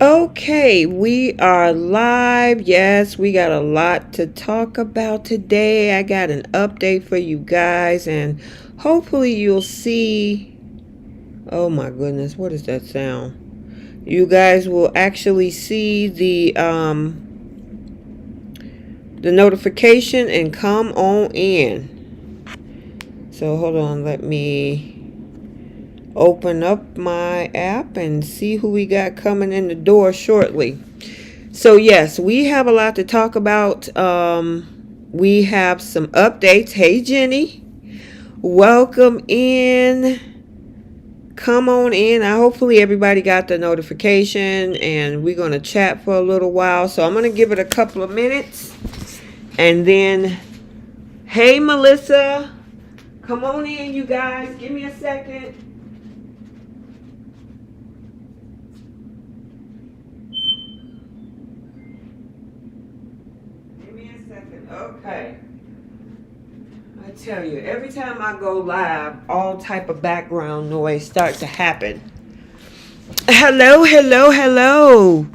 Okay, we are live. Yes, we got a lot to talk about today. I got an update for you guys, and hopefully you'll see. Oh my goodness, what is that sound? You guys will actually see the notification and come on in. So hold on, let me open up my app and see who we got coming in the door shortly. So yes, we have a lot to talk about. We have some updates. Hey Jenny, welcome in. Come on in. Hopefully everybody got the notification, and we're going to chat for a little while. So I'm going to give it a couple of minutes, and then, hey Melissa, come on in, you guys. Give me a second. Give me a second. Okay. I tell you, every time I go live, all type of background noise starts to happen. Hello, hello, hello.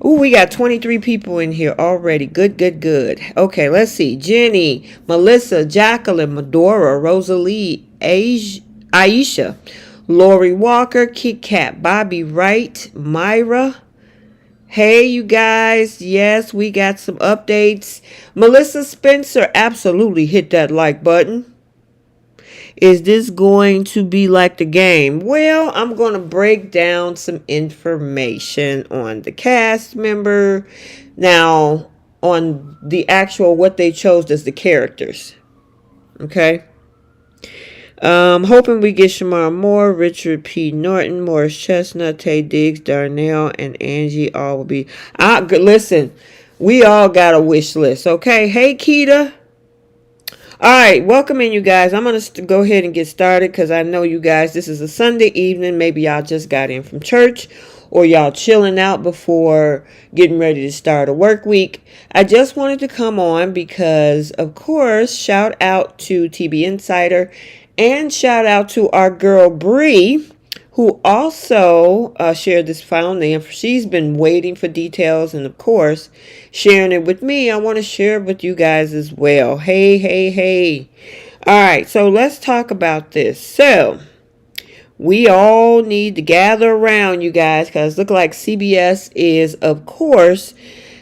Ooh, we got 23 people in here already. Good, good, good. Okay, let's see. Jenny, Melissa, Jacqueline, Medora, Rosalie, Aisha, Lori Walker, Kit Kat, Bobby Wright, Myra. Hey, you guys. Yes, we got some updates. Melissa Spencer, absolutely hit that like button. Is this going to be like the game? Well, I'm going to break down some information on the cast member. Now, on the actual what they chose as the characters. Okay. Hoping we get Shamar Moore, Richard P. Norton, Morris Chestnut, Tay Diggs, Darnell, and Angie all will be. Listen, we all got a wish list, okay? Hey, Keita. All right, welcome in, you guys. I'm going to go ahead and get started because I know you guys, this is a Sunday evening. Maybe y'all just got in from church or y'all chilling out before getting ready to start a work week. I just wanted to come on because, of course, shout out to TB Insider and shout out to our girl Bree, who also shared this file name. She's been waiting for details and, of course, sharing it with me. I want to share it with you guys as well. Hey, hey, hey. All right, so let's talk about this. So we all need to gather around, you guys, because look like CBS is, of course,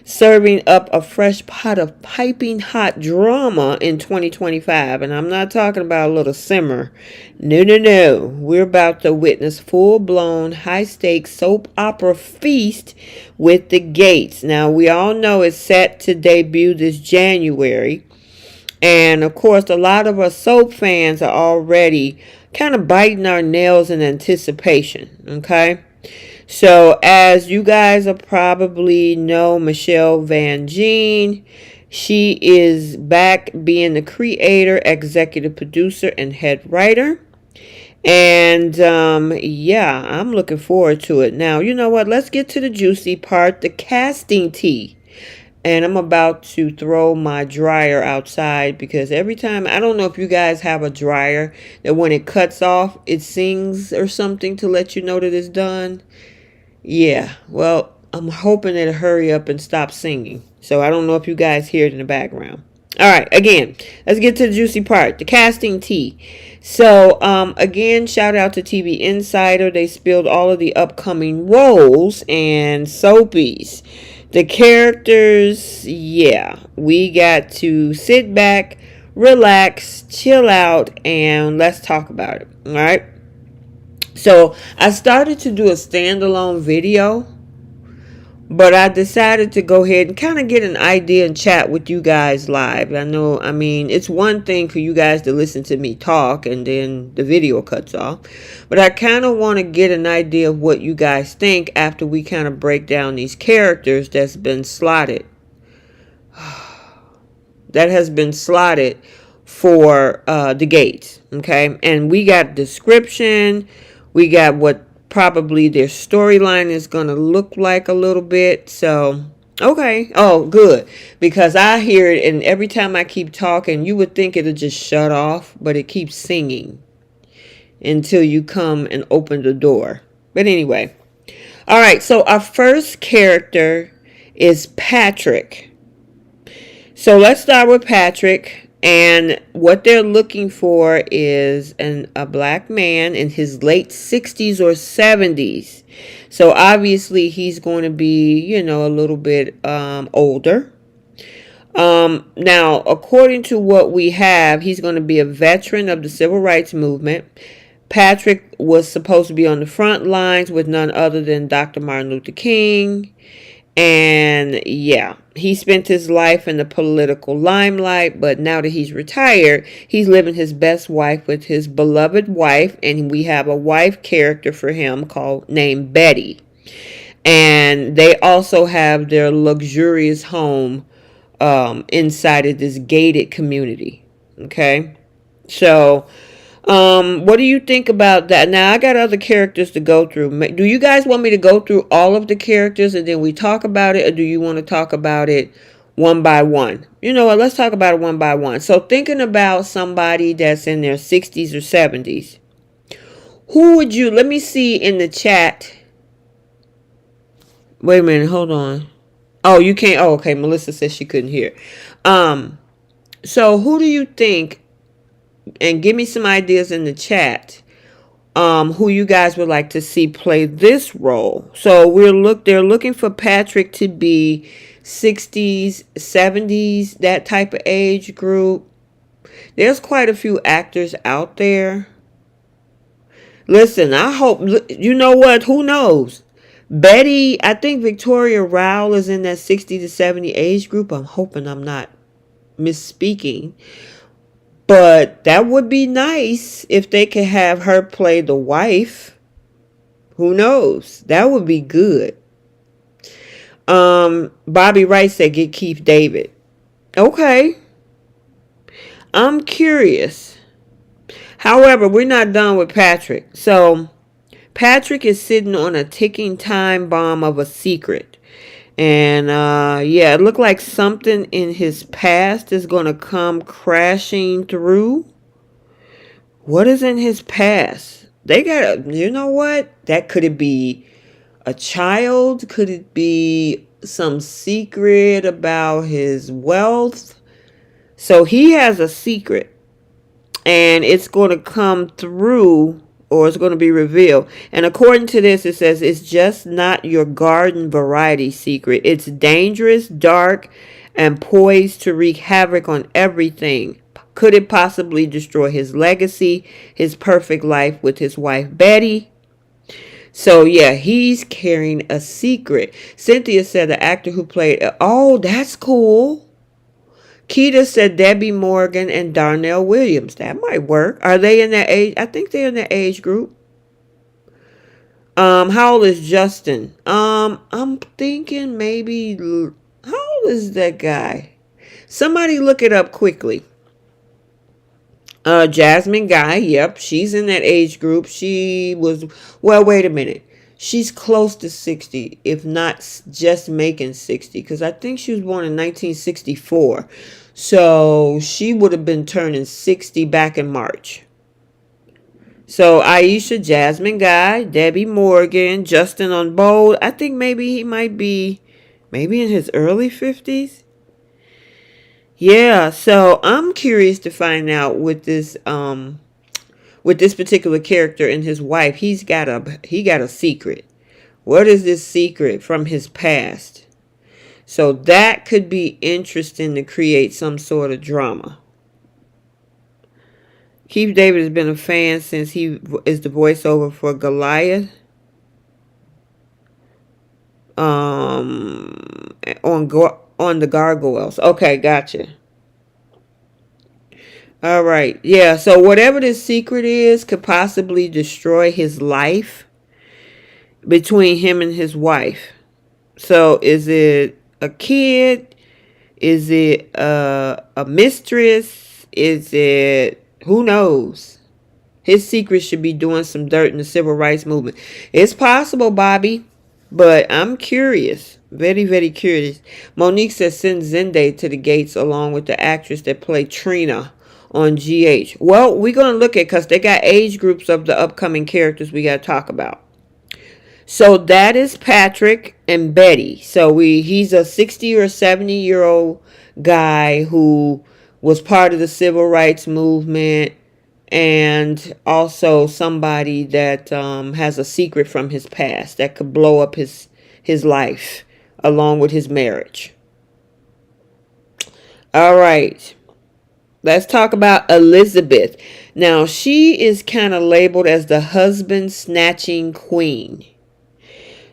serving up a fresh pot of piping hot drama in 2025. And I'm not talking about a little simmer. No, no, no. We're about to witness full-blown, high-stakes soap opera feast with the Gates. Now, we all know it's set to debut this January. And, of course, a lot of us soap fans are already kind of biting our nails in anticipation, okay? So, as you guys probably know, Michelle Van Gene, she is back being the creator, executive producer, and head writer. And, yeah, I'm looking forward to it. Now, you know what? Let's get to the juicy part, the casting tea. And I'm about to throw my dryer outside because every time, I don't know if you guys have a dryer that when it cuts off, it sings or something to let you know that it's done. Yeah, well, I'm hoping it'll hurry up and stop singing. So I don't know if you guys hear it in the background. All right, again, let's get to the juicy part, the casting tea. So, again, shout out to TV Insider. They spilled all of the upcoming roles and soapies. The characters, yeah, we got to sit back, relax, chill out, and let's talk about it. All right. So I started to do a standalone video, but I decided to go ahead and kind of get an idea and chat with you guys live. I mean, it's one thing for you guys to listen to me talk and then the video cuts off, but I kind of want to get an idea of what you guys think after we kind of break down these characters that's been slotted. That has been slotted for the Gates, okay? And we got description. We got what probably their storyline is going to look like a little bit. So, okay. Oh, good. Because I hear it, and every time I keep talking, you would think it'll just shut off, but it keeps singing until you come and open the door. But anyway. All right, so our first character is Patrick. So let's start with Patrick. And what they're looking for is a black man in his late 60s or 70s. So obviously he's going to be, a little bit older. Now, according to what we have, he's going to be a veteran of the civil rights movement. Patrick was supposed to be on the front lines with none other than Dr. Martin Luther King. And yeah, he spent his life in the political limelight, but now that he's retired, he's living his best life with his beloved wife, and we have a wife character for him named Betty. And they also have their luxurious home inside of this gated community. Okay, so what do you think about that? Now, I got other characters to go through. Do you guys want me to go through all of the characters and then we talk about it, or do you want to talk about it one by one? You know what? Let's talk about it one by one. So, thinking about somebody that's in their 60s or 70s, who would you, let me see in the chat. Wait a minute, hold on. Oh, you can't. Oh, okay. Melissa says she couldn't hear. So who do you think, and give me some ideas in the chat, who you guys would like to see play this role. So they're looking for Patrick to be 60s, 70s, that type of age group. There's quite a few actors out there. Listen, I hope, you know what, who knows? Betty, I think Victoria Rowell is in that 60 to 70 age group. I'm hoping I'm not misspeaking. But that would be nice if they could have her play the wife. Who knows? That would be good. Bobby Wright said get Keith David. Okay. I'm curious. However, we're not done with Patrick. So Patrick is sitting on a ticking time bomb of a secret. And yeah, it looked like something in his past is going to come crashing through. What is in his past? They got, you know what? Could it be a child? Could it be some secret about his wealth? So he has a secret. And it's going to come through, or it's going to be revealed. And according to this, it says it's just not your garden variety secret. It's dangerous, dark, and poised to wreak havoc on everything. Could it possibly destroy his legacy, his perfect life with his wife Betty? So yeah, he's carrying a secret. Cynthia said the actor who played, oh, that's cool. Keita said Debbie Morgan and Darnell Williams. That might work. Are they in that age? I think they're in that age group. How old is Justin? I'm thinking maybe, how old is that guy? Somebody look it up quickly. Jasmine Guy, yep, she's in that age group. She was, well, wait a minute. She's close to 60, if not just making 60, because I think she was born in 1964. So she would have been turning 60 back in March. So Aisha, Jasmine Guy, Debbie Morgan, Justin on Bold. I think maybe he might be maybe in his early 50s. Yeah, so I'm curious to find out with this particular character and his wife. He got a secret. What is this secret from his past? So that could be interesting to create some sort of drama. Keith David has been a fan since he is the voiceover for Goliath. On the Gargoyles. Okay, gotcha. All right. Yeah, so whatever this secret is could possibly destroy his life between him and his wife. So is it a kid? Is it a mistress? Is it, who knows? His secret should be doing some dirt in the civil rights movement. It's possible, Bobby, but I'm curious. Very, very curious. Monique says send Zende to the gates along with the actress that played Trina on GH. Well, we're going to look at, because they got age groups of the upcoming characters we got to talk about. So that is Patrick and Betty. So he's a 60 or 70-year-old guy who was part of the civil rights movement, and also somebody that has a secret from his past that could blow up his life along with his marriage. All right. Let's talk about Elizabeth. Now, she is kind of labeled as the husband snatching queen.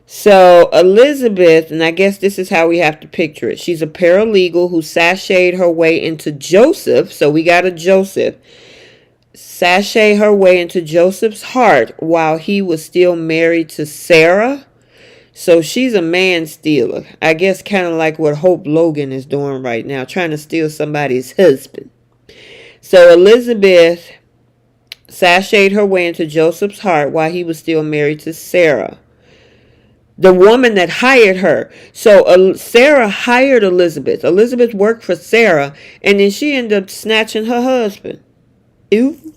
So, Elizabeth, and I guess this is how we have to picture it. She's a paralegal who sashayed her way into Joseph. So, we got a Joseph. Sashay her way into Joseph's heart while he was still married to Sarah. So, she's a man stealer. I guess kind of like what Hope Logan is doing right now, trying to steal somebody's husband. So, Elizabeth sashayed her way into Joseph's heart while he was still married to Sarah, the woman that hired her. So Sarah hired Elizabeth. Elizabeth worked for Sarah, and then she ended up snatching her husband. Ew.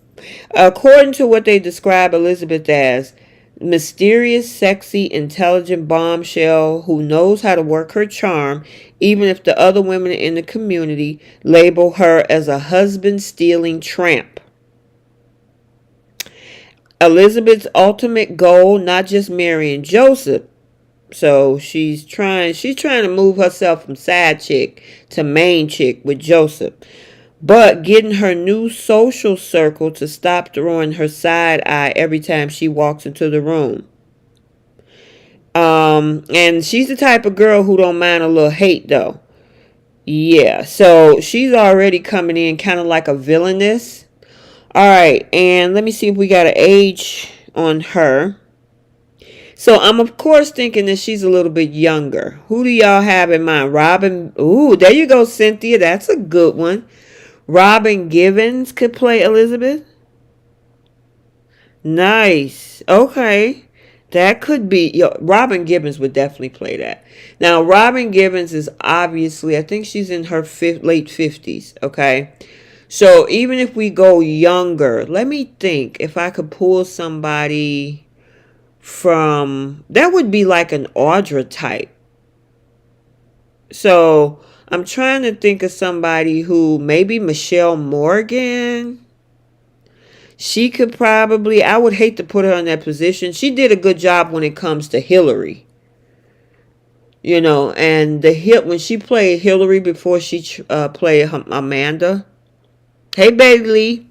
According to what they describe Elizabeth as, mysterious, sexy, intelligent bombshell who knows how to work her charm, even if the other women in the community label her as a husband-stealing tramp. Elizabeth's ultimate goal, not just marrying Joseph. So she's trying to move herself from side chick to main chick with Joseph, but getting her new social circle to stop throwing her side eye every time she walks into the room. And she's the type of girl who don't mind a little hate though. Yeah, so she's already coming in kind of like a villainess. All right, and let me see if we got an age on her. So I'm of course thinking that she's a little bit younger. Who do y'all have in mind? Robin. Ooh, there you go, Cynthia. That's a good one. Robin Givens could play Elizabeth. Nice. Okay. That could be. Robin Givens would definitely play that. Now, Robin Givens is obviously, I think she's in her late 50s. Okay. So even if we go younger, let me think if I could pull somebody from, that would be like an Audra type. So I'm trying to think of somebody who, maybe Michelle Morgan. She could probably, I would hate to put her in that position. She did a good job when it comes to Hillary. You know, and when she played Hillary before she played Amanda. Hey, Bailey.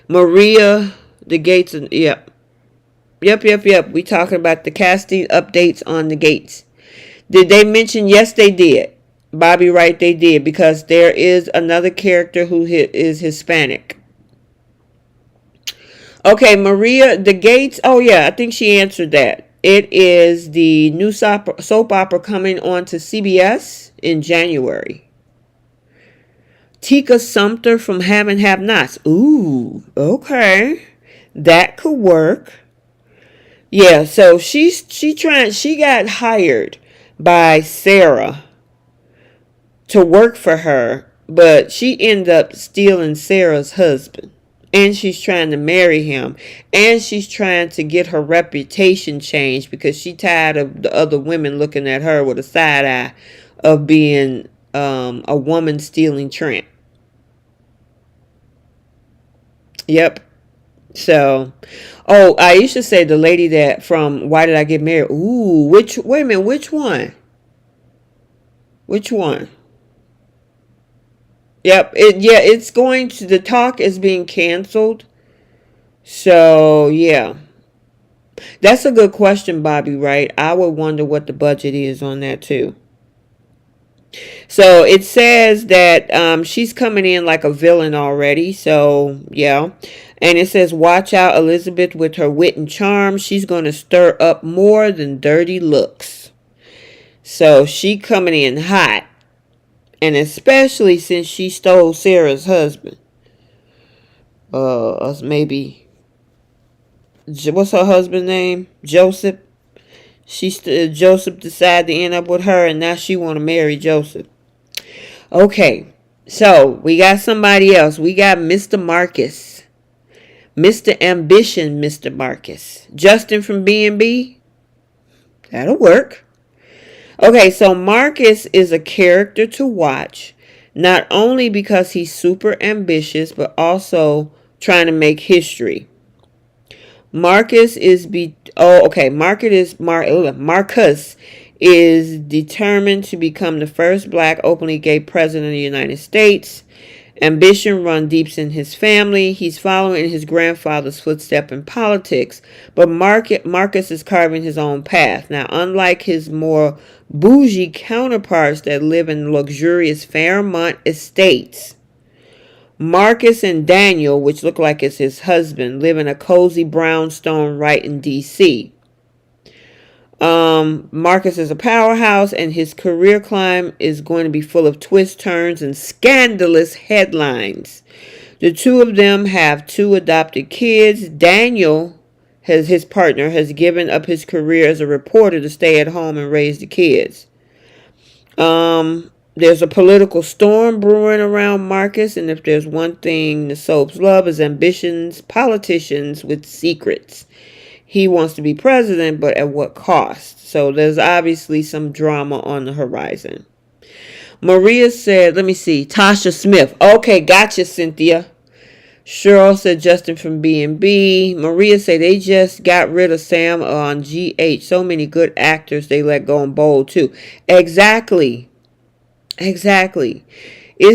Maria, the Gates, and yep. Yep. We talking about the casting updates on the Gates. Did they mention? Yes, they did. Bobby Wright, they did, because there is another character who is Hispanic. Okay, Maria, the Gates. Oh yeah, I think she answered that. It is the new soap opera coming on to CBS in January. Tika Sumpter from Have and Have Nots. Ooh, okay, that could work. Yeah, so she got hired by Sarah to work for her, but she ended up stealing Sarah's husband, and she's trying to marry him, and she's trying to get her reputation changed because she tired of the other women looking at her with a side eye of being a woman stealing tramp. Yep. So, I used to say the lady that from Why Did I Get Married? Ooh, wait a minute, which one? Which one? Yep, it's going to, the talk is being canceled. So, yeah. That's a good question, Bobby, right? I would wonder what the budget is on that too. So it says that she's coming in like a villain already. So, yeah. And it says, watch out, Elizabeth, with her wit and charm. She's going to stir up more than dirty looks. So she coming in hot. And especially since she stole Sarah's husband. Maybe. What's her husband's name? Joseph. Joseph decided to end up with her, and now she want to marry Joseph. Okay. So we got somebody else. We got Mr. Marcus. Mr. Ambition, Mr. Marcus. Justin from B&B. That'll work. Okay, so Marcus is a character to watch, not only because he's super ambitious, but also trying to make history. Marcus is Marcus is determined to become the first black openly gay president of the United States. Ambition runs deep in his family. He's following in his grandfather's footsteps in politics, but Marcus is carving his own path. Now, unlike his more bougie counterparts that live in luxurious Fairmont estates, Marcus and Daniel, which look like it's his husband, live in a cozy brownstone right in D.C. Marcus is a powerhouse, and his career climb is going to be full of twists, turns, and scandalous headlines. The two of them have two adopted kids. Daniel, his partner, has given up his career as a reporter to stay at home and raise the kids. There's a political storm brewing around Marcus, and if there's one thing the soaps love is ambitions, politicians with secrets. He wants to be president, but at what cost? So there's obviously some drama on the horizon. Maria said, let me see, Tasha Smith. Okay, gotcha, Cynthia. Cheryl said Justin from B&B. Maria said they just got rid of Sam on GH. So many good actors they let go on Bold too. Exactly. Is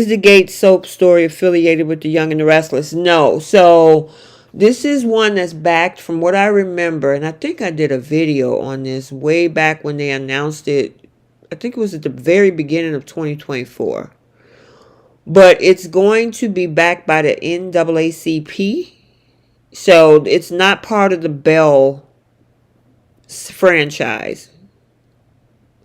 the Gates soap story affiliated with The Young and the Restless? No. So this is one that's backed from what I remember, and I think I did a video on this way back when they announced it. I think it was at the very beginning of 2024. But it's going to be backed by the NAACP. So it's not part of the Bell franchise.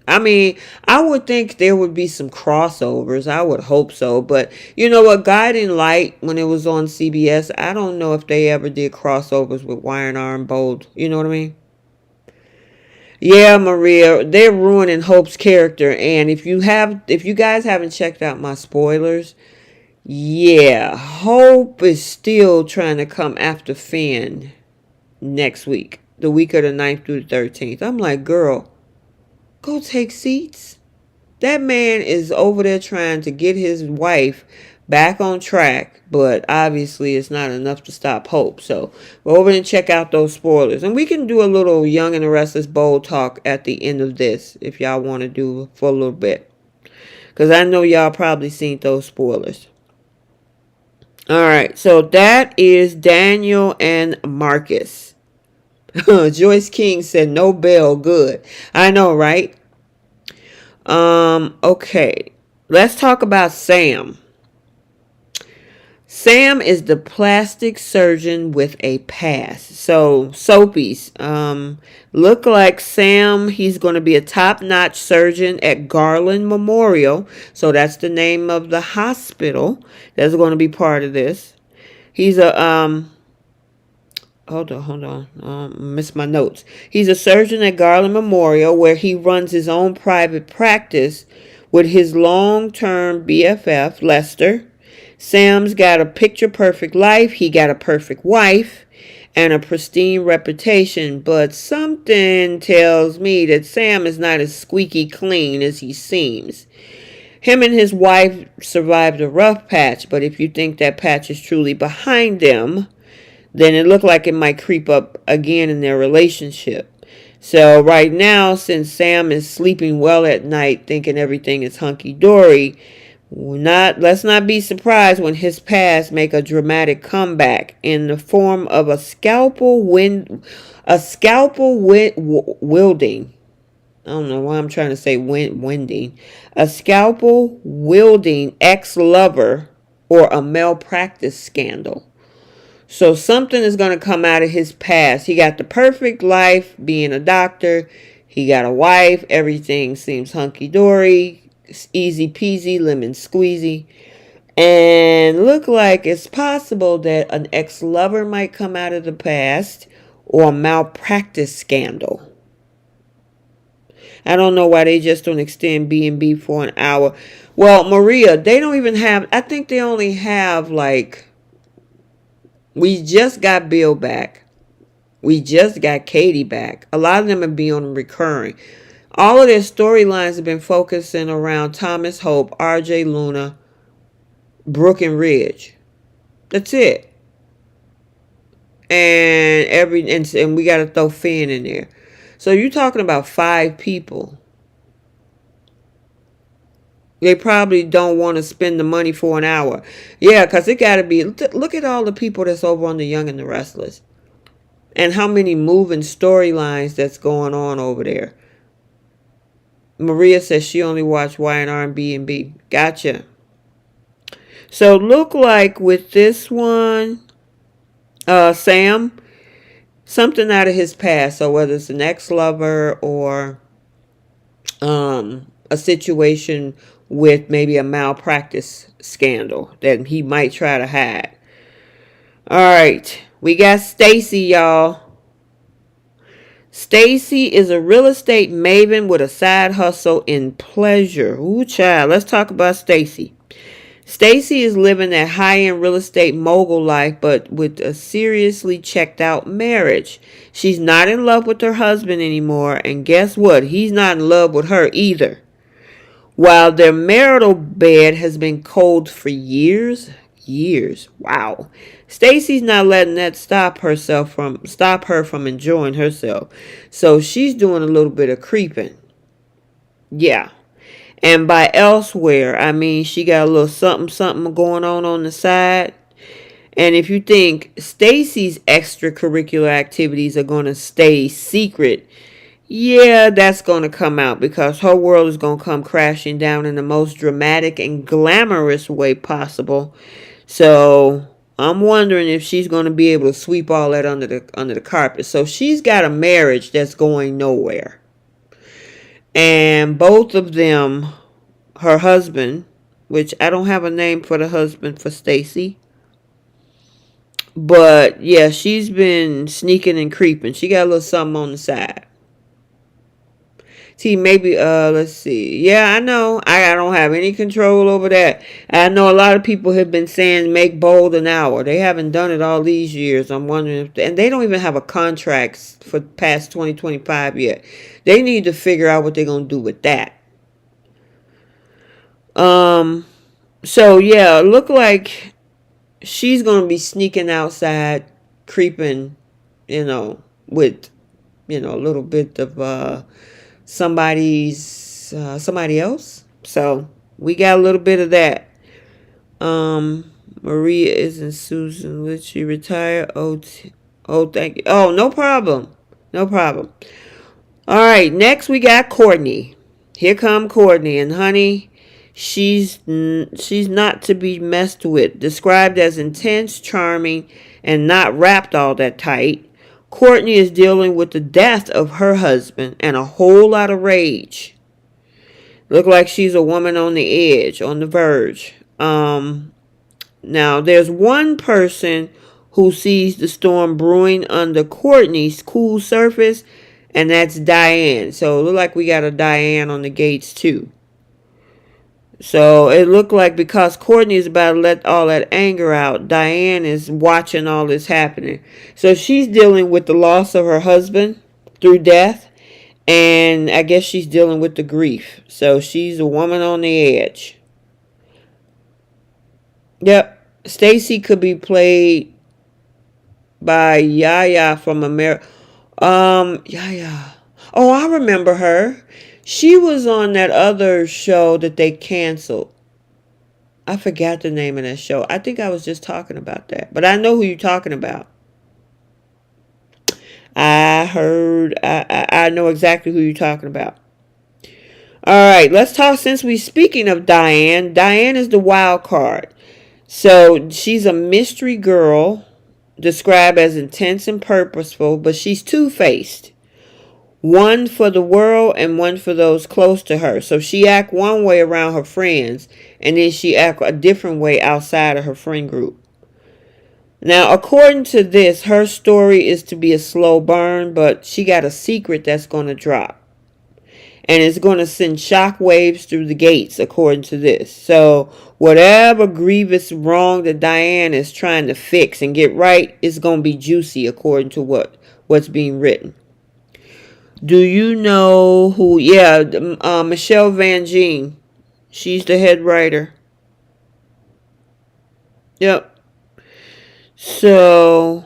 I mean, I would think there would be some crossovers. I would hope so. But you know what? Guiding Light, when it was on CBS, I don't know if they ever did crossovers with Y&R and Bold. You know what I mean? Yeah, Maria, they're ruining Hope's character. And if you guys haven't checked out my spoilers, yeah, Hope is still trying to come after Finn next week. The week of the 9th through the 13th. I'm like, girl, go take seats. That man is over there trying to get his wife back on track, but obviously it's not enough to stop Hope. So go over and check out those spoilers. And we can do a little Young and the Restless Bold talk at the end of this if y'all want to do for a little bit. Because I know y'all probably seen those spoilers. Alright, so that is Daniel and Marcus. Joyce King said no bell, good. I know, right? Okay. Let's talk about Sam. Sam is the plastic surgeon with a past. So, Soapies. Look like Sam, he's going to be a top-notch surgeon at Garland Memorial. So, that's the name of the hospital that's going to be part of this. He's a, hold on. Missed my notes. He's a surgeon at Garland Memorial where he runs his own private practice with his long-term BFF, Lester. Sam's got a picture-perfect life. He got a perfect wife and a pristine reputation. But something tells me that Sam is not as squeaky clean as he seems. Him and his wife survived a rough patch, but if you think that patch is truly behind them, then it looked like it might creep up again in their relationship. So right now, since Sam is sleeping well at night thinking everything is hunky-dory, let's not be surprised when his past make a dramatic comeback in the form of a scalpel wielding. I don't know why I'm trying to say winding. A scalpel wielding ex-lover or a malpractice scandal. So something is going to come out of his past. He got the perfect life being a doctor. He got a wife. Everything seems hunky-dory. Easy peasy, lemon squeezy. And look like it's possible that an ex-lover might come out of the past or a malpractice scandal. I don't know why they just don't extend B&B for an hour. Well, Maria, they don't even have, I think they only have like, we just got Bill back. We just got Katie back. A lot of them have been on recurring. All of their storylines have been focusing around Thomas Hope, RJ Luna, Brooke and Ridge. That's it. And we got to throw Finn in there. So you're talking about 5 people. They probably don't want to spend the money for an hour. Yeah, because it got to be. Look at all the people that's over on The Young and the Restless. And how many moving storylines that's going on over there. Maria says she only watched Y&R and B&B. Gotcha. So look like with this one, Sam, something out of his past. So whether it's an ex-lover or a situation with maybe a malpractice scandal that he might try to hide. All right. We got Stacy, y'all. Stacy is a real estate maven with a side hustle in pleasure. Ooh, child. Let's talk about Stacy. Stacy is living that high-end real estate mogul life, but with a seriously checked out marriage. She's not in love with her husband anymore, and guess what? He's not in love with her either. While their marital bed has been cold for years, wow. Stacy's not letting that stop her from enjoying herself. So she's doing a little bit of creeping. Yeah. And by elsewhere, I mean she got a little something going on the side. And if you think Stacy's extracurricular activities are going to stay secret, yeah, that's going to come out because her world is going to come crashing down in the most dramatic and glamorous way possible. So I'm wondering if she's going to be able to sweep all that under the carpet. So she's got a marriage that's going nowhere. And both of them, her husband, which I don't have a name for the husband for Stacy. But yeah, she's been sneaking and creeping. She got a little something on the side. See, maybe, let's see. Yeah, I know. I don't have any control over that. I know a lot of people have been saying make bold an hour. They haven't done it all these years. I'm wondering and they don't even have a contract for past 2025 yet. They need to figure out what they're going to do with that. So yeah, look like she's going to be sneaking outside, creeping, with, a little bit of, somebody else. So we got a little bit of that. Maria isn't Susan. Let she retire? Oh, thank you. Oh, no problem. No problem. All right. Next we got Courtney. Here come Courtney, and honey, she's not to be messed with. Described as intense, charming, and not wrapped all that tight. Courtney is dealing with the death of her husband and a whole lot of rage. Look like she's a woman on the edge, on the verge. Now, there's one person who sees the storm brewing under Courtney's cool surface, and that's Diane. So it look like we got a Diane on the gates too. So it looked like because Courtney is about to let all that anger out, Diane is watching all this happening. So she's dealing with the loss of her husband through death, and I guess she's dealing with the grief. So she's a woman on the edge. Yep. Stacy could be played by Yaya from America. Yaya. Oh, I remember her. She was on that other show that they canceled. I forgot the name of that show. I think I was just talking about that. But I know who you're talking about. I know exactly who you're talking about. All right, let's talk. Since we're speaking of Diane, Diane is the wild card. So she's a mystery girl, described as intense and purposeful, but she's two-faced. One for the world and one for those close to her. So she act one way around her friends, and then she act a different way outside of her friend group. Now, according to this, her story is to be a slow burn, but she got a secret that's going to drop. And it's going to send shock waves through the gates, according to this. So whatever grievous wrong that Diane is trying to fix and get right is going to be juicy, according to what what's being written. Do you know who? Yeah, Michelle Van Gene. She's the head writer. Yep. So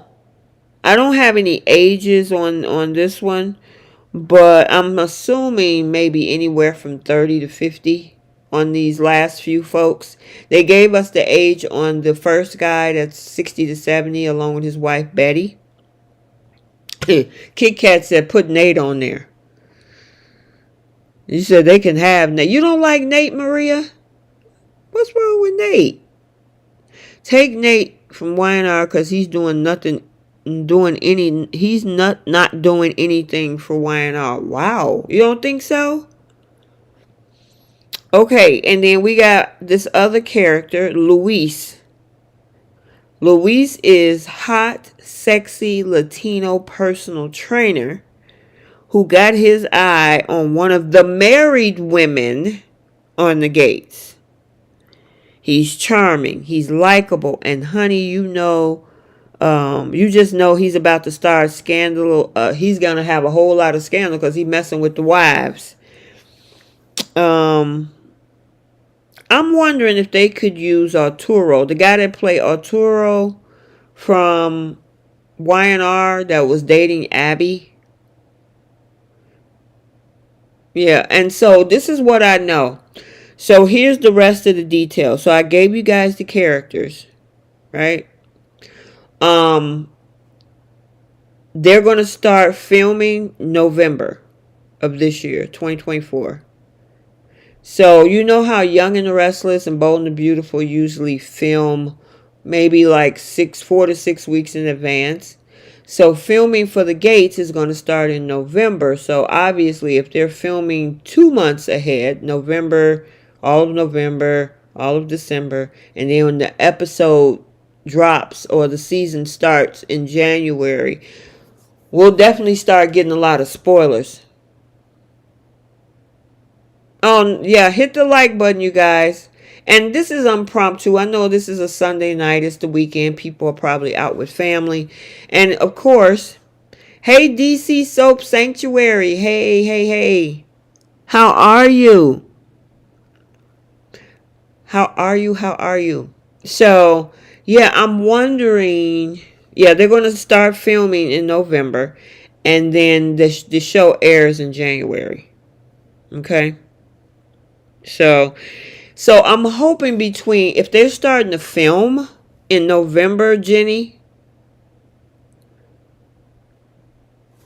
I don't have any ages on this one, but I'm assuming maybe anywhere from 30 to 50 on these last few folks. They gave us the age on the first guy, that's 60 to 70, along with his wife Betty. Kit Kat said put Nate on there. You said they can have Nate. You don't like Nate, Maria? What's wrong with Nate? Take Nate from YNR because he's doing nothing, he's not doing anything for YNR. Wow. You don't think so? Okay, and then we got this other character, Louise. Louise is hot, sexy Latino personal trainer who got his eye on one of the married women on the gates. He's charming, he's likable, and honey, you just know he's about to start scandal. He's gonna have a whole lot of scandal because he's messing with the wives. I'm wondering if they could use Arturo, the guy that played Arturo from YNR that was dating Abby. Yeah, and so this is what I know. So here's the rest of the details. So I gave you guys the characters, right? They're going to start filming November of this year, 2024. So you know how Young and the Restless and Bold and the Beautiful usually film maybe like 4 to 6 weeks in advance. So filming for the Gates is going to start in November. So obviously if they're filming 2 months ahead, November, all of December, and then when the episode drops or the season starts in January, we'll definitely start getting a lot of spoilers. Yeah, hit the like button, you guys. And this is impromptu. I know this is a Sunday night. It's the weekend. People are probably out with family. And of course, hey, DC Soap Sanctuary. Hey. How are you? How are you? So, yeah, I'm wondering. Yeah, they're going to start filming in November. And then the show airs in January. Okay? So I'm hoping if they're starting to film in November, Jenny.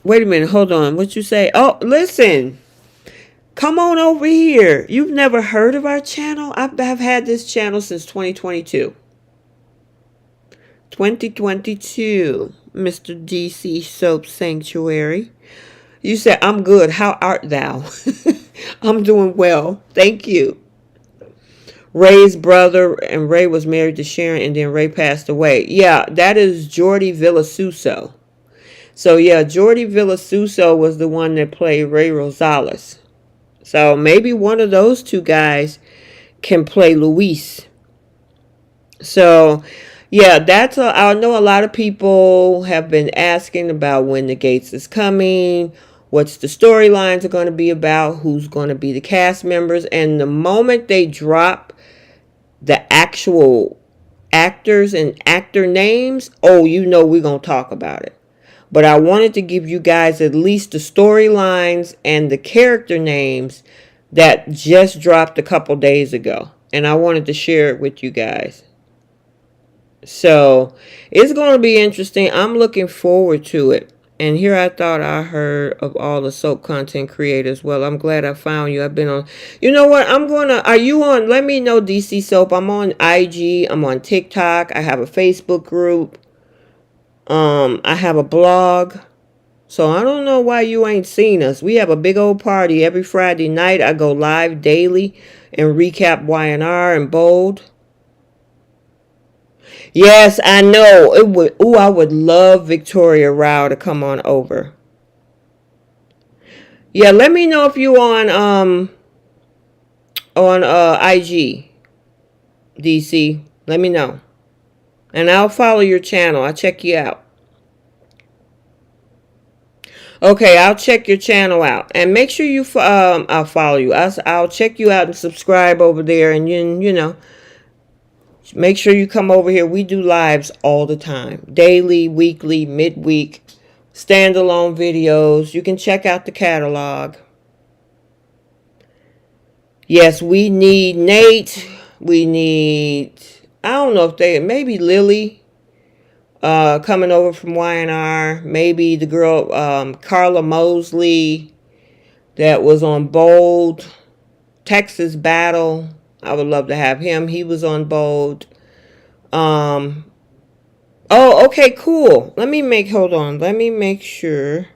Wait a minute, hold on. What you say? Oh, listen. Come on over here. You've never heard of our channel? I've had this channel since 2022. 2022, Mr. DC Soap Sanctuary. You said, I'm good. How art thou? I'm doing well. Thank you. Ray's brother, and Ray was married to Sharon, and then Ray passed away. Yeah, that is Jordi Villasuso. So, yeah, Jordi Villasuso was the one that played Ray Rosales. So, maybe one of those two guys can play Luis. So, yeah, I know a lot of people have been asking about when the Gates is coming, what's the storylines are going to be about, who's going to be the cast members. And the moment they drop the actual actors and actor names, we're going to talk about it. But I wanted to give you guys at least the storylines and the character names that just dropped a couple days ago. And I wanted to share it with you guys. So it's going to be interesting. I'm looking forward to it. And here I thought I heard of all the soap content creators. Well, I'm glad I found you. I've been on. You know what? Are you on? Let me know, DC Soap. I'm on IG. I'm on TikTok. I have a Facebook group. I have a blog. So I don't know why you ain't seen us. We have a big old party every Friday night. I go live daily and recap YNR and Bold. Yes, I know. I would love Victoria Rao to come on over. Yeah, let me know if you on IG, DC. Let me know. And I'll follow your channel. I'll check you out. Okay, I'll check your channel out. And make sure you, I'll follow you. I'll check you out and subscribe over there. And, you know, make sure you come over here. We do lives all the time. Daily, weekly, midweek, standalone videos. You can check out the catalog. Yes, we need Nate. We need, I don't know if they, maybe Lily coming over from YNR. Maybe the girl, Carla Mosley, that was on Bold. Texas Battle. I would love to have him. He was on Bold. Oh, okay, cool. Hold on. Let me make sure.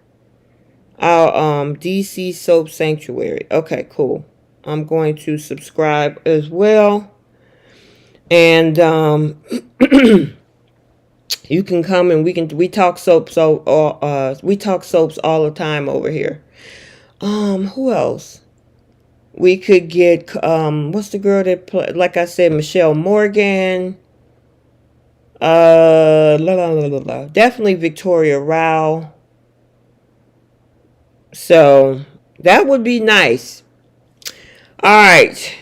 Our DC Soap Sanctuary. Okay, cool. I'm going to subscribe as well. And you can come and we talk soaps we talk soaps all the time over here. Who else? We could get what's the girl that play, like I said, Michelle Morgan. Definitely Victoria Rao. So that would be nice. Alright.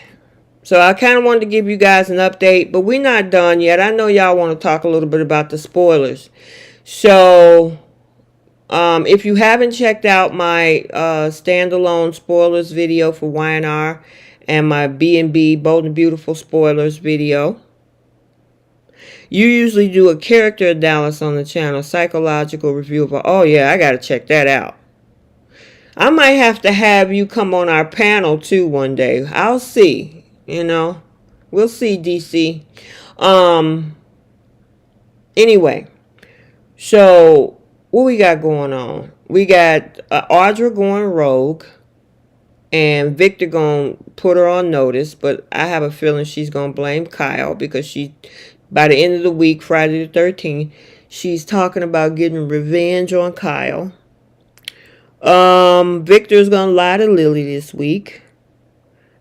So I kind of wanted to give you guys an update, but we're not done yet. I know y'all want to talk a little bit about the spoilers. So if you haven't checked out my standalone spoilers video for YNR and my B&B Bold and Beautiful spoilers video, you usually do a character analysis on the channel, psychological review of, oh yeah, I got to check that out. I might have to have you come on our panel too one day. I'll see, you know. We'll see, DC. Anyway, so what we got going on? We got Audra going rogue, and Victor going to put her on notice, but I have a feeling she's going to blame Kyle because she, by the end of the week, Friday the 13th, she's talking about getting revenge on Kyle. Victor's going to lie to Lily this week.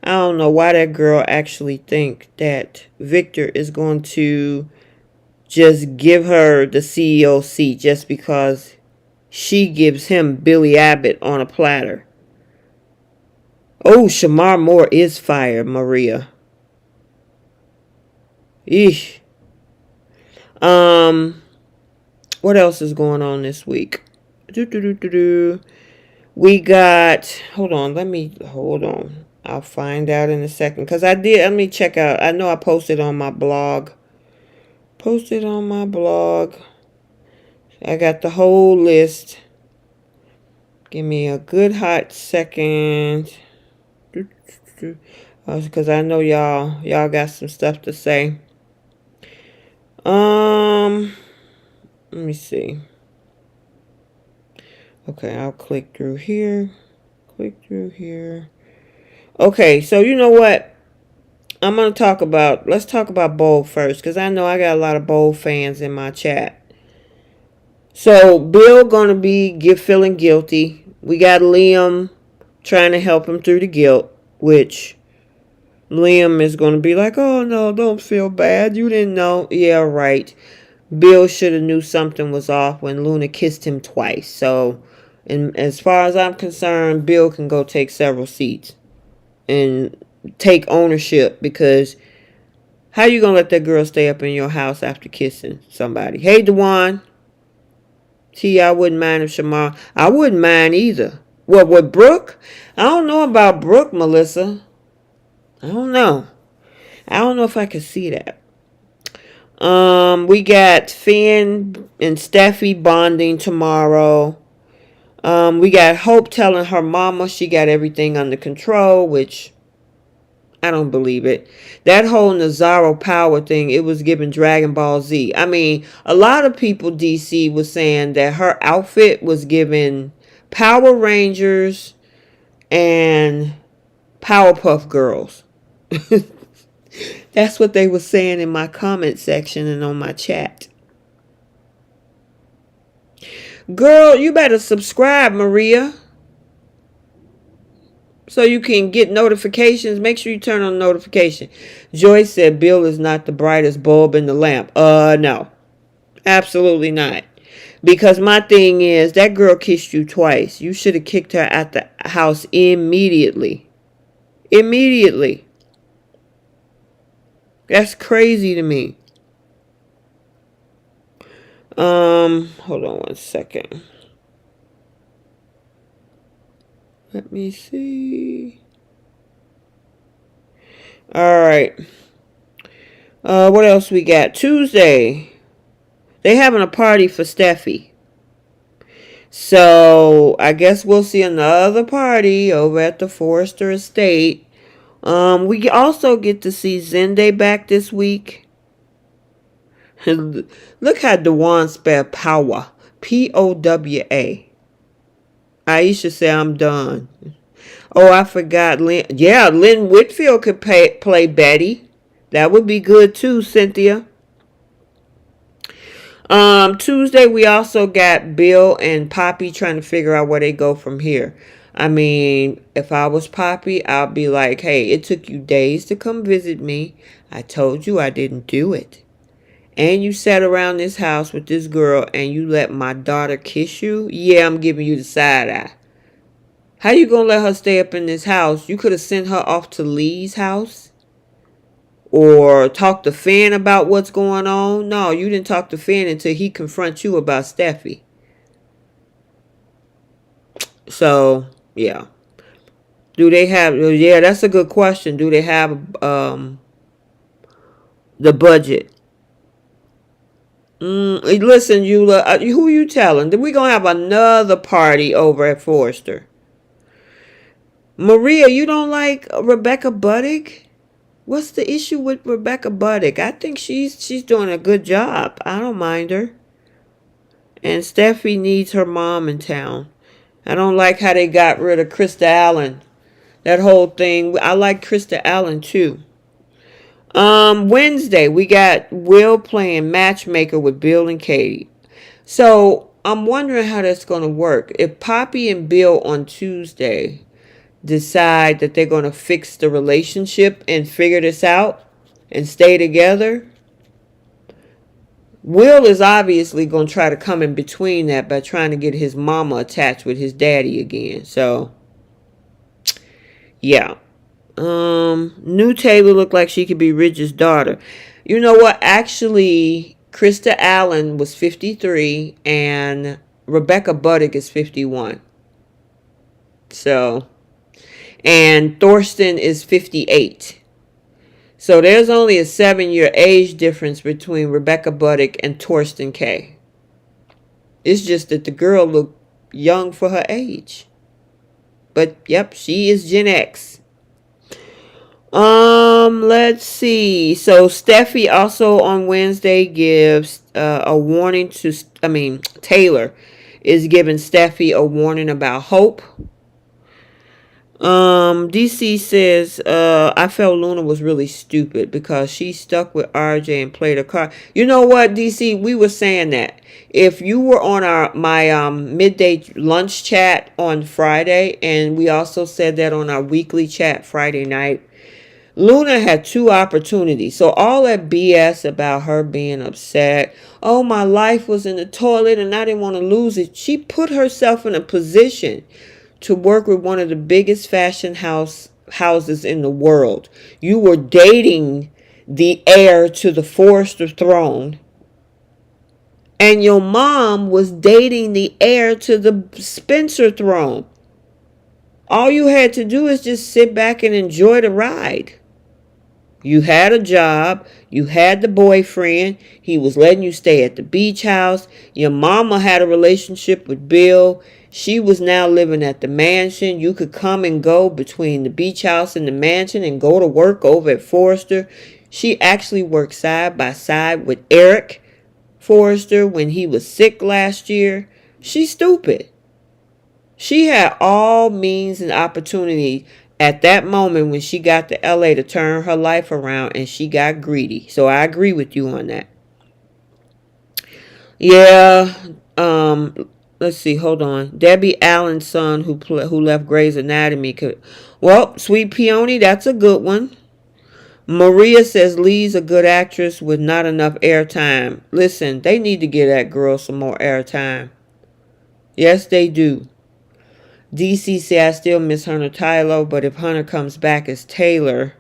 I don't know why that girl actually think that Victor is going to just give her the CEO seat just because she gives him Billy Abbott on a platter. Oh, Shamar Moore is fired, Maria. Eesh. What else is going on this week? We got, hold on. I'll find out in a second. Because let me check out. I know I posted on my blog. I got the whole list. Give me a good hot second. Because I know y'all got some stuff to say. Let me see. Okay, I'll click through here. Okay, so you know what? let's talk about Bold first, because I know I got a lot of Bold fans in my chat. So, Bill gonna be feeling guilty. We got Liam trying to help him through the guilt, which Liam is gonna be like, oh no, don't feel bad. You didn't know. Yeah, right. Bill should have knew something was off when Luna kissed him twice. So, and as far as I'm concerned, Bill can go take several seats and take ownership, because how you gonna let that girl stay up in your house after kissing somebody? Hey, Dewan. I wouldn't mind if Shamar. I wouldn't mind either. What, with Brooke? I don't know about Brooke, Melissa. I don't know if I could see that. We got Finn and Steffy bonding tomorrow. We got Hope telling her mama she got everything under control, which I don't believe it. That whole Nazaro power thing, it was giving Dragon Ball Z. I mean, a lot of people, DC, was saying that her outfit was giving Power Rangers and Powerpuff Girls. That's what they were saying in my comment section and on my chat. Girl, you better subscribe, Maria, so you can get notifications. Make sure you turn on notification. Joyce said Bill is not the brightest bulb in the lamp. No. Absolutely not. Because my thing is, that girl kissed you twice. You should have kicked her out the house immediately. Immediately. That's crazy to me. Hold on one second. Let me see. Alright. What else we got? Tuesday. They having a party for Steffy. So, I guess we'll see another party over at the Forrester Estate. We also get to see Zende back this week. Look how Dewan spelled power. P-O-W-A. Aisha said, I'm done. Oh, I forgot. Lynn Whitfield could play Betty. That would be good too, Cynthia. Tuesday we also got Bill and Poppy trying to figure out where they go from here. I mean, if I was Poppy, I'd be like, hey, it took you days to come visit me. I told you I didn't do it. And you sat around this house with this girl and you let my daughter kiss you? Yeah, I'm giving you the side eye. How you gonna let her stay up in this house? You could have sent her off to Lee's house. Or talk to Finn about what's going on. No, you didn't talk to Finn until he confronts you about Steffy. So, yeah. Do they have... Yeah, that's a good question. Do they have the budget? Listen, Eula, who you telling? We're going to have another party over at Forrester. Maria, you don't like Rebecca Buddick? What's the issue with Rebecca Buddick? I think she's doing a good job. I don't mind her. And Steffi needs her mom in town. I don't like how they got rid of Krista Allen. That whole thing. I like Krista Allen too. Wednesday, we got Will playing matchmaker with Bill and Katie. So, I'm wondering how that's going to work. If Poppy and Bill on Tuesday decide that they're going to fix the relationship and figure this out and stay together, Will is obviously going to try to come in between that by trying to get his mama attached with his daddy again. So, yeah. New Taylor looked like she could be Ridge's daughter. You know what? Actually, Krista Allen was 53 and Rebecca Buddick is 51. So, and Thorsten is 58. So there's only a 7-year age difference between Rebecca Buddick and Thorsten K. It's just that the girl looked young for her age. But yep, she is Gen X. Let's see. So Steffi also on Wednesday gives a warning to, Taylor is giving Steffi a warning about hope. DC says, I felt Luna was really stupid because she stuck with RJ and played her card. You know what, DC? We were saying that. If you were on my midday lunch chat on Friday, and we also said that on our weekly chat Friday night, Luna had 2 opportunities. So all that BS about her being upset, oh, my life was in the toilet and I didn't want to lose it. She put herself in a position to work with one of the biggest fashion houses in the world. You were dating the heir to the Forrester throne. And your mom was dating the heir to the Spencer throne. All you had to do is just sit back and enjoy the ride. You had a job. You had the boyfriend. He was letting you stay at the beach house. Your mama had a relationship with Bill. She was now living at the mansion. You could come and go between the beach house and the mansion and go to work over at Forrester. She actually worked side by side with Eric Forrester when he was sick last year. She's stupid. She had all means and opportunity at that moment when she got to LA to turn her life around, and she got greedy. So I agree with you on that. Yeah. Let's see. Hold on. Debbie Allen's son who left Grey's Anatomy. Well, Sweet Peony, that's a good one. Maria says Lee's a good actress with not enough airtime. Listen, they need to give that girl some more airtime. Yes, they do. DC said I still miss Hunter Tylo, but if Hunter comes back as Taylor,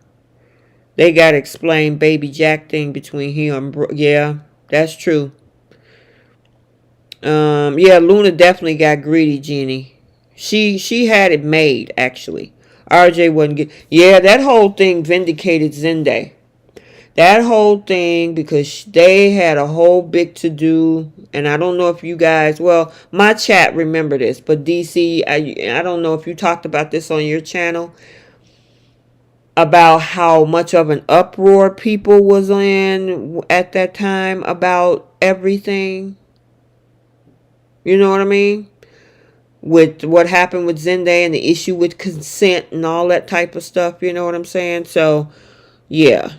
they gotta explain Baby Jack thing between him and yeah, that's true. Yeah, Luna definitely got greedy, Jeannie. She had it made, actually. RJ wasn't get. Yeah, that whole thing vindicated Zende. That whole thing, because they had a whole big to do, and I don't know if you guys, well, my chat remember this, but DC, I don't know if you talked about this on your channel, about how much of an uproar people was in at that time about everything. You know what I mean? With what happened with Zende and the issue with consent and all that type of stuff. You know what I'm saying? So, yeah.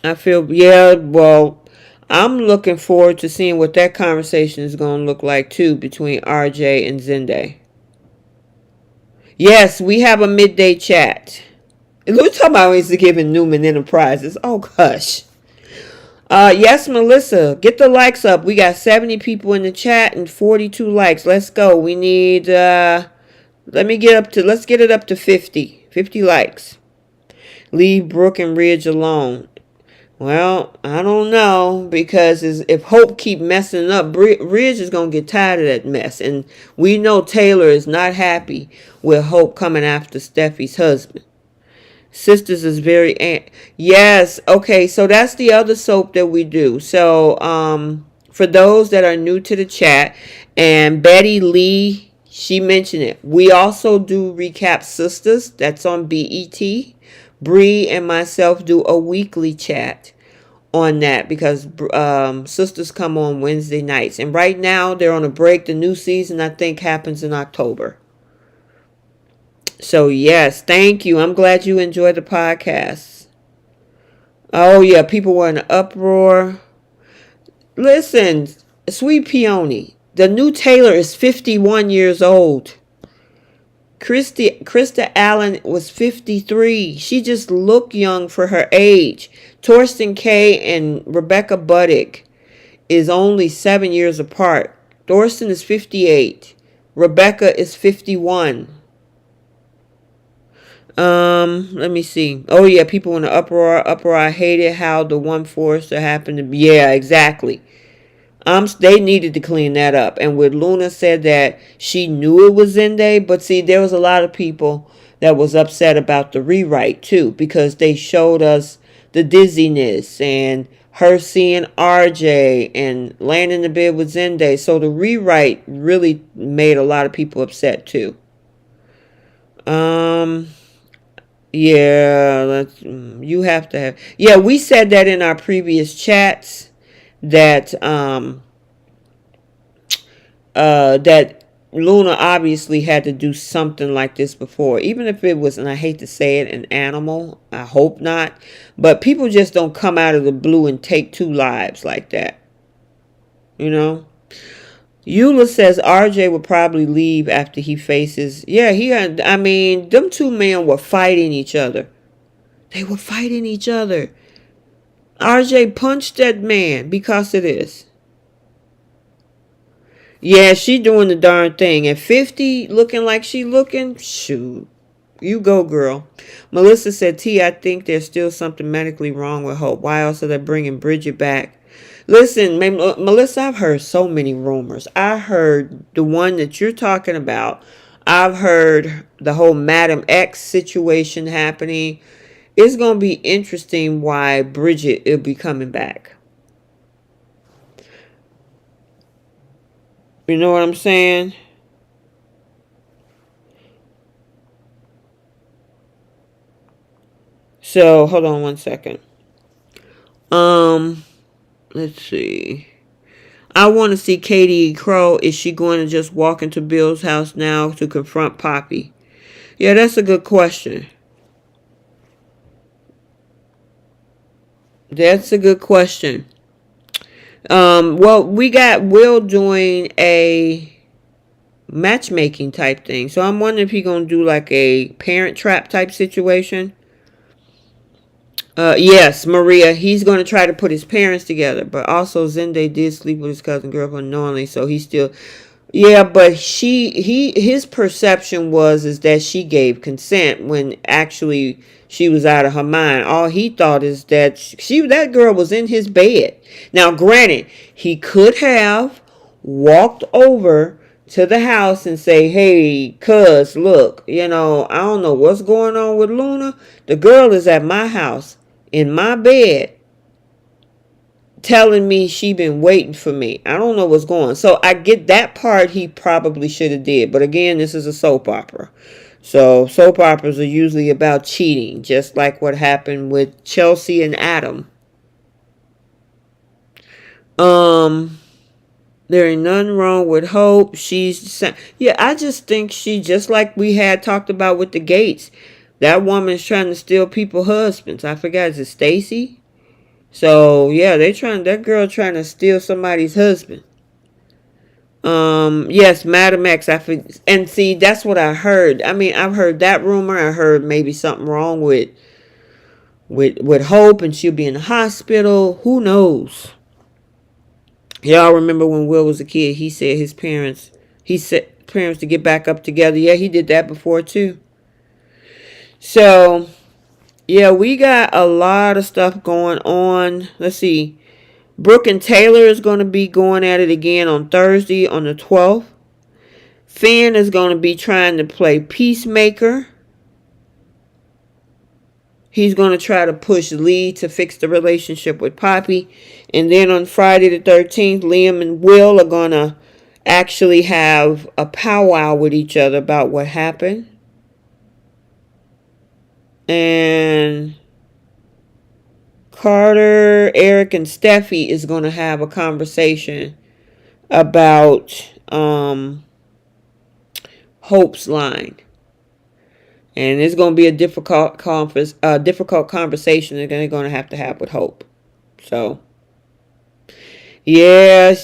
I feel, yeah, well, I'm looking forward to seeing what that conversation is going to look like, too, between RJ and Zende. Yes, we have a midday chat. We're talking about he's giving Newman Enterprises. Oh, gosh. Yes, Melissa, get the likes up. We got 70 people in the chat and 42 likes. Let's go. We need, let's get it up to 50. 50 likes. Leave Brooke and Ridge alone. Well, I don't know, because if Hope keep messing up, Ridge is going to get tired of that mess. And we know Taylor is not happy with Hope coming after Steffi's husband. Sisters is very... Yes, okay, so that's the other soap that we do. So, for those that are new to the chat, and Betty Lee, she mentioned it. We also do Recap Sisters. That's on BET. Bree and myself do a weekly chat on that, because Sisters come on Wednesday nights. And right now, they're on a break. The new season, I think, happens in October. So, yes, thank you. I'm glad you enjoyed the podcast. Oh, yeah, people were in an uproar. Listen, Sweet Peony, the new Taylor is 51 years old. Krista Allen was 53. She just looked young for her age. Torsten K and Rebecca Buddick is only 7 years apart. Thorsten is 58. Rebecca is 51. Let me see. Oh yeah, people in the uproar. I hated how the one Forrester happened to. Yeah, exactly. They needed to clean that up. And with Luna said that she knew it was Zende, but see, there was a lot of people that was upset about the rewrite too, because they showed us the dizziness and her seeing RJ and laying in the bed with Zende. So the rewrite really made a lot of people upset too. Yeah, you have to have. Yeah, we said that in our previous chats that that Luna obviously had to do something like this before, even if it was, and I hate to say it, an animal. I hope not, but people just don't come out of the blue and take 2 lives like that. You know. Eula says RJ would probably leave after he faces... Yeah, them 2 men were fighting each other. They were fighting each other. RJ punched that man because of this. Yeah, she doing the darn thing. At 50, looking like she looking, shoot. You go, girl. Melissa said, I think there's still something medically wrong with Hope. Why else are they bringing Bridget back? Listen, Melissa, I've heard so many rumors. I heard the one that you're talking about. I've heard the whole Madam X situation happening. It's going to be interesting why Bridget will be coming back. You know what I'm saying? So, hold on one second. Let's see. I want to see Katie Crow. Is she going to just walk into Bill's house now to confront Poppy? Yeah, that's a good question. That's a good question. Well, we got Will doing a matchmaking type thing. So I'm wondering if he's going to do like a Parent Trap type situation. Yes, Maria. He's going to try to put his parents together, but also Zende did sleep with his cousin girlfriend unknowingly, so he still. Yeah, but his perception is that she gave consent when actually she was out of her mind. All he thought is that that girl was in his bed. Now, granted, he could have walked over to the house and say, "Hey, cuz, look, I don't know what's going on with Luna. The girl is at my house in my bed telling me she been waiting for me. I don't know what's going on." So I get that part he probably should have did. But again, this is a soap opera. So soap operas are usually about cheating, just like what happened with Chelsea and Adam. There ain't nothing wrong with Hope. I just think she, just like we had talked about with the Gates. That woman's trying to steal people's husbands. I forgot, is it Stacy? So yeah, that girl trying to steal somebody's husband. Yes, Madam X. And see, that's what I heard. I mean, I've heard that rumor. I heard maybe something wrong with Hope, and she'll be in the hospital. Who knows? Y'all remember when Will was a kid? He said parents to get back up together. Yeah, he did that before too. So yeah, we got a lot of stuff going on. Let's see. Brooke and Taylor is going to be going at it again on Thursday on the 12th. Finn is going to be trying to play peacemaker. He's going to try to push Lee to fix the relationship with Poppy. And then on Friday the 13th, Liam and Will are going to actually have a powwow with each other about what happened. And Carter, Eric, and Steffy is going to have a conversation about Hope's line. And it's going to be a difficult conversation they're going to have with Hope. So, yes.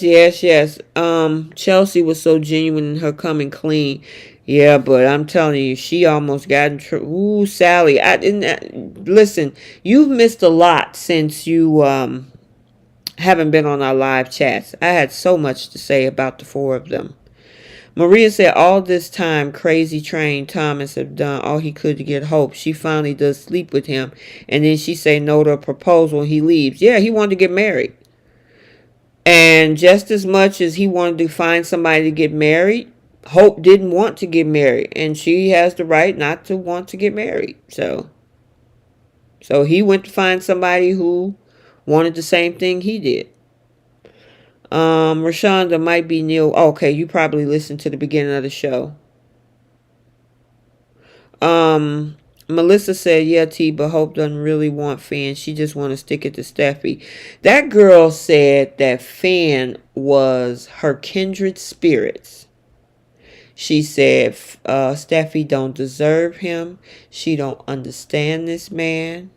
Chelsea was so genuine in her coming clean. Yeah, but I'm telling you, she almost got in trouble. Ooh, Sally, I didn't listen. You've missed a lot since you haven't been on our live chats. I had so much to say about the four of them. Maria said all this time Crazy Train Thomas have done all he could to get Hope. She finally does sleep with him. And then she say no to a proposal and he leaves. Yeah, he wanted to get married. And just as much as he wanted to find somebody to get married, Hope didn't want to get married. And she has the right not to want to get married. So he went to find somebody who wanted the same thing he did. Rashonda might be Neil. Okay, you probably listened to the beginning of the show. Melissa said, yeah, T, but Hope doesn't really want Fan. She just want to stick it to Steffi. That girl said that Fan was her kindred spirits. She said, Steffi don't deserve him. She don't understand this man.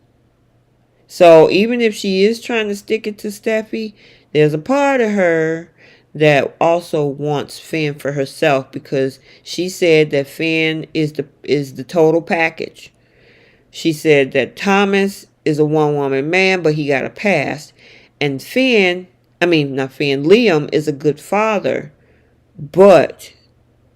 So even if she is trying to stick it to Steffi, there's a part of her that also wants Finn for herself, because she said that Finn is the total package. She said that Thomas is a one-woman man, but he got a past. And Liam is a good father. But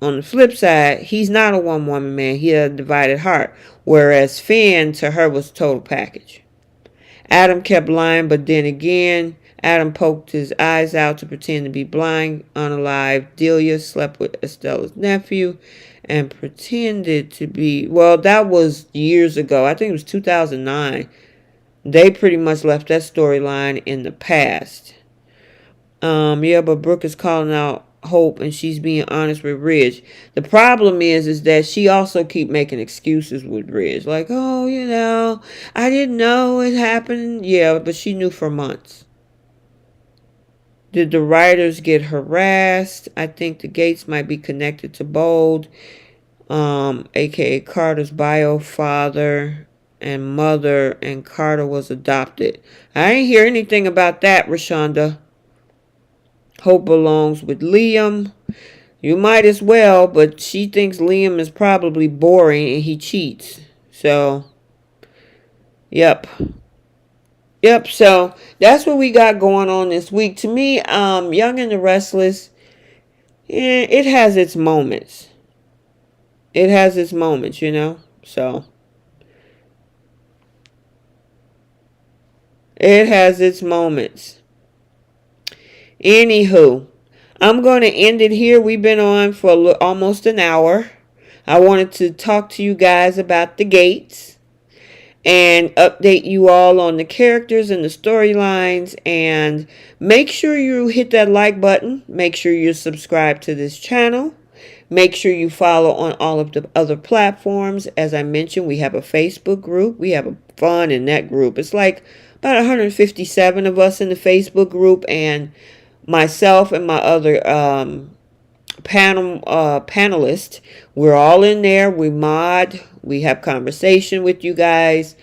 on the flip side, he's not a one-woman man. He had a divided heart. Whereas Finn, to her, was a total package. Adam kept lying, but then again, Adam poked his eyes out to pretend to be blind. Unalive, Delia slept with Estella's nephew and pretended to be... Well, that was years ago. I think it was 2009. They pretty much left that storyline in the past. But Brooke is calling out Hope, and she's being honest with Ridge. The problem is that she also keep making excuses with Ridge. Like, I didn't know it happened. Yeah, but she knew for months. Did the writers get harassed? I think the Gates might be connected to Bold, aka Carter's bio father and mother, and Carter was adopted. I ain't hear anything about that, Rashonda. Hope belongs with Liam. You might as well, but she thinks Liam is probably boring and he cheats. So, yep. Yep, so that's what we got going on this week. To me, Young and the Restless, it has its moments. It has its moments, you know? So, it has its moments. Anywho, I'm going to end it here. We've been on for almost an hour. I wanted to talk to you guys about the Gates and update you all on the characters and the storylines. And make sure you hit that like button. Make sure you subscribe to this channel. Make sure you follow on all of the other platforms. As I mentioned, we have a Facebook group. We have fun in that group. It's like about 157 of us in the Facebook group, and myself and my other panelist, we're all in there. We mod, we have conversation with you guys,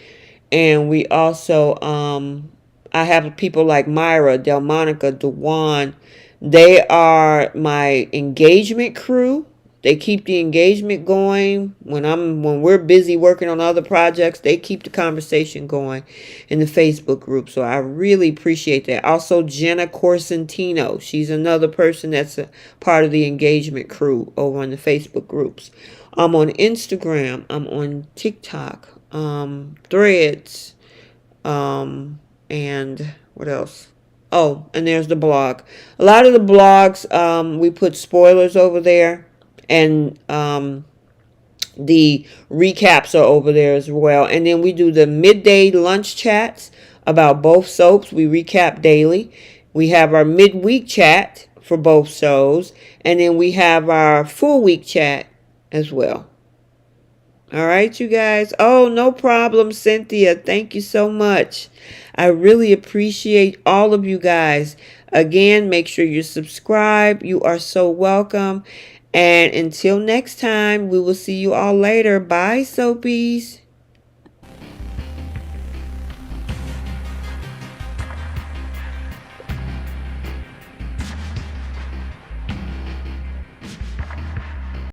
and we also I have people like Myra, Delmonica, Dewan. They are my engagement crew. They keep the engagement going. When we're busy working on other projects, they keep the conversation going in the Facebook group. So I really appreciate that. Also, Jenna Corsentino. She's another person that's a part of the engagement crew over on the Facebook groups. I'm on Instagram. I'm on TikTok, Threads, and what else? Oh, and there's the blog. A lot of the blogs, we put spoilers over there, and the recaps are over there as well. And then we do the midday lunch chats about both soaps. We recap daily. We have our midweek chat for both shows, and then we have our full week chat as well. All right, you guys. Oh, no problem, Cynthia. Thank you so much. I really appreciate all of you guys. Again, make sure you subscribe. You are so welcome. And until next time, we will see you all later. Bye, Soapies.